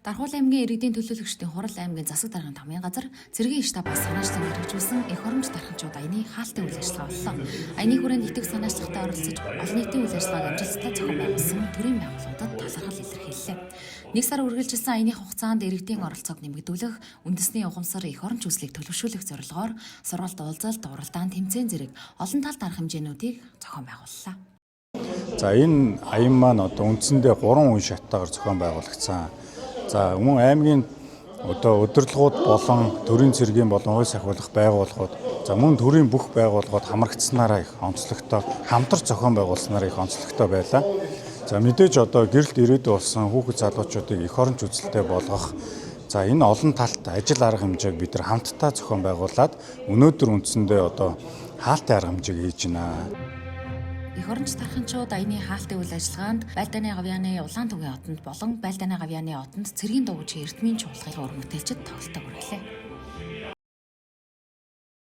Дархуул аймгийн иргэдийн төлөөлөгчдийн Хурал аймгийн засаг даргын тамгын газар цэргийн штаб бас санаачлан хэрэгжүүлсэн эх оромж дарханчууд аяны хаалтын үйл ажиллагаа боллоо. Аяны хүрээнд итгэв санаачлагтай оролцож олон нийтийн үйл ажиллагааг амжилттай зохион байгуулсан төрийн байгууллагуудад талархал илэрхийллээ. Нэг сар үргэлжилсэн аяны хугацаанд иргэдийн оролцоог нэмэгдүүлэх, үндэсний ухамсар эх оромж үзлийг төлөвшүүлэх зорилгоор сургалт уулзалт, уралдаан, тэмцээн зэрэг олон талт арга хэмжээнүүдийг зохион байгууллаа. За энэ аян маань одоо үндсэндээ 3 үе шаттайгаар зохион байгуулагдсан. За мөн аймгийн удирдлагууд болон төрийн цэргийн болон хууль сахиулах байгууллагууд за мөн төрийн бүх байгууллагууд хамрагдсанаараа их онцлогтой хамтарч зохион байгуулснараа их онцлогтой байлаа. За мэдээж одоо гэрэлт ирээдүй болсон хүүхэд залуучуудыг эх оронч үзэлтэй болгох за энэ олон талт ажил арга хэмжээг бид нар хамтдаа зохион байгуулад өнөөдөр үндсэндээ одоо хаалтын арга хэмжээг хийж байна. Эх оромж дарханчууд аяны хаалтын үйл ажиллагаанд Байлдааны гавьяаны Улаан түмгийн одонд болон Байлдааны гавьяаны одонд цэргийн дуугч эрдмийн чуулгын уран бүтээлчид тоглолтог хүргэлээ.